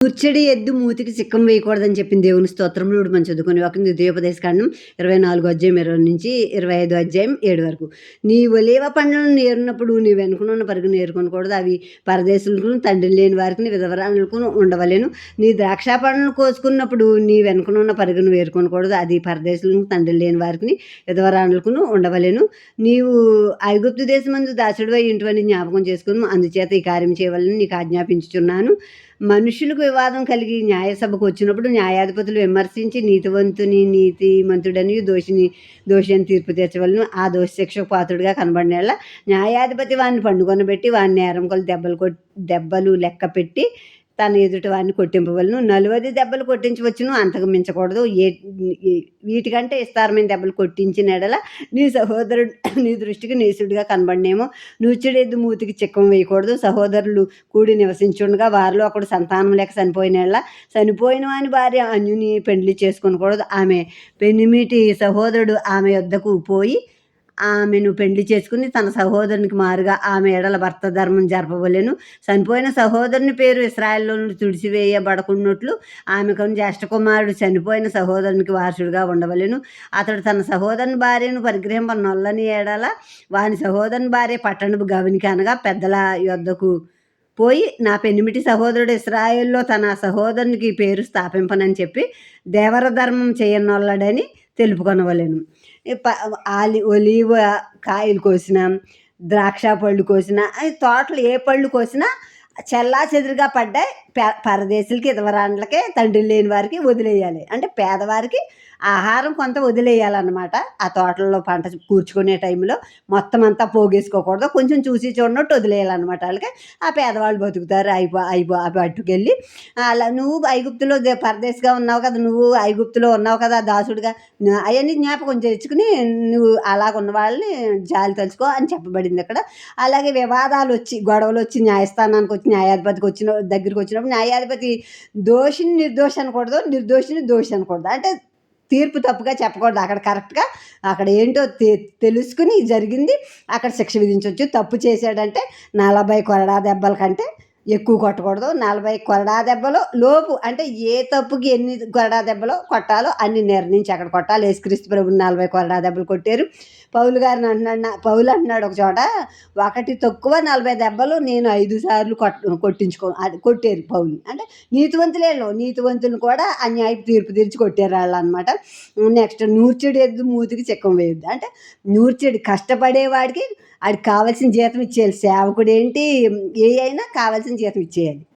ముచ్చడి ఎద్దు మూతికి చిక్కం వేయకూడదని చెప్పిన దేవుని స్తోత్రములు ఇప్పుడు మనం చదువుకొని ఒక ద్వితీయోపదేశకాండం 24 అధ్యాయం 20 నుంచి 25 అధ్యాయం 7 వరకు. నీ ఒలీవ పండ్లను నేరినప్పుడు నీ వెనుకనున్న పరుగు నేరుకొనకూడదు. అవి పరదేశులకు తండ్రి లేని వారికి విధవరాలకు ఉండవలెను. నీ ద్రాక్ష పండ్లను కోసుకున్నప్పుడు నీ వెనుకనున్న పరుగును వేరుకొనకూడదు. అది పరదేశులకు తండ్రి లేని వారికి విధవరాలకు ఉండవలెను. నీవు ఐగుప్తు దేశమందు దాసుడివై ఇంటివని జ్ఞాపకం చేసుకుని అందుచేత ఈ కార్యం చేయవలని నీకు ఆజ్ఞాపించుచున్నాను. మనుషులకు వివాదం కలిగి న్యాయసభకు వచ్చినప్పుడు న్యాయాధిపతులు విమర్శించి నీతిమంతుడని దోషి అని తీర్పు తీర్చవలను. ఆ దోష శిక్షకు పాత్రుడిగా కనబడిన న్యాయాధిపతి వాడిని పండుకొనబెట్టి వాడిని నేరం కొలు దెబ్బలు లెక్క పెట్టి తన ఎదుటి వాడిని కొట్టింపవలను. 40 దెబ్బలు కొట్టించవచ్చును, అంతకు మించకూడదు. వీటికంటే విస్తారమైన దెబ్బలు కొట్టించిన ఎడల నీ సహోదరుడు నీ దృష్టికి నీచుడిగా కనబడినేమో. నూర్చెడెద్దు మూతికి చిక్కం వేయకూడదు. సహోదరులు కూడి నివసించుండగా వారిలో ఒకడు సంతానం లేక చనిపోయిన వాని భార్య అన్యుని పెండ్లి చేసుకొనకూడదు. ఆమె పెనిమిటి సహోదరుడు ఆమె యొద్దకు పోయి ఆమెను పెండ్లి చేసుకుని తన సహోదరునికి మారుగా ఆమె ఎడల భర్త ధర్మం జరపవలెను. చనిపోయిన సహోదరుని పేరు ఇశ్రాయేలులో నుండి తుడిచివేయబడకున్నట్లు ఆమెకు జ్యేష్ఠ కుమారుడు చనిపోయిన సహోదరునికి వారసుడిగా ఉండవలెను. అతడు తన సహోదరుని భార్యను పరిగ్రహింపనొల్లని ఎడల వాని సహోదరుని భార్య పట్టణపు గవినికి అనగా పెద్దల యొద్దకు పోయి నా పెనిమిటి సహోదరుడు ఇశ్రాయేల్లో తన సహోదరునికి పేరు స్థాపింపనని చెప్పి దేవర ధర్మం చేయనొల్లడని తెలుపుకొనవలెను. ఒలీవ కాయలు కోసినా, ద్రాక్ష పళ్ళు కోసినా, తోటలు ఏ పళ్ళు కోసినా చెల్లా చెదురుగా పడ్డాయి పరదేశులకి విధవరాండ్లకే తండ్రి లేని వారికి వదిలేయాలి. అంటే పేదవారికి ఆహారం కొంత వదిలేయాలన్నమాట. ఆ తోటల్లో పంట కూర్చుకునే టైంలో మొత్తం అంతా పోగేసుకోకూడదు, కొంచెం చూసి చూడనట్టు వదిలేయాలన్నమాట. వాళ్ళకి ఆ పేదవాళ్ళు బతుకుతారు. పట్టుకెళ్ళి అలా నువ్వు ఐగుప్తులో పరదేశిగా ఉన్నావు కదా, నువ్వు ఐగుప్తులో ఉన్నావు కదా దాసుడిగా, అవన్నీ జ్ఞాపకం తెచ్చుకుని నువ్వు అలాగున్న వాళ్ళని జాలి తలుచుకో అని చెప్పబడింది అక్కడ. అలాగే వివాదాలు వచ్చి గొడవలు వచ్చి న్యాయస్థానానికి వచ్చి న్యాయాధిపతికి దగ్గరికి వచ్చినప్పుడు న్యాయాధిపతి దోషిని నిర్దోషి అనకూడదు, నిర్దోషిని దోషి అనకూడదు. అంటే తీర్పు తప్పుగా చెప్పకూడదు. అక్కడ కరెక్ట్గా అక్కడ ఏంటో తెలుసుకుని జరిగింది అక్కడ శిక్ష విధించవచ్చు. తప్పు చేశాడంటే 40 కొరడా దెబ్బల కంటే ఎక్కువ కొట్టకూడదు. 40 కొరడా దెబ్బలు లోపు, అంటే ఏ తప్పుకి ఎన్ని కొరడా దెబ్బలు కొట్టాలో అన్ని నిర్ణయించి అక్కడ కొట్టాలి. యేసుక్రీస్తు ప్రభుని 40 కొరడా దెబ్బలు కొట్టారు. పౌలు అంటున్నాడు ఒక చోట, ఒకటి తక్కువ 40 దెబ్బలు నేను 5 సార్లు కొట్టారు పౌలు. అంటే నీతివంతులను కూడా అన్యాయపు తీర్పు తీర్చి కొట్టారు వాళ్ళు అనమాట. నెక్స్ట్ నూర్చెడు ఎద్దు మూతికి చిక్కం వేయద్దు. అంటే నూర్చెడు కష్టపడేవాడికి ఆడికి కావాల్సిన జీతం ఇచ్చేయాలి. సేవకుడు ఏంటి ఏ అయినా కావాల్సిన జీతం ఇచ్చేయాలి.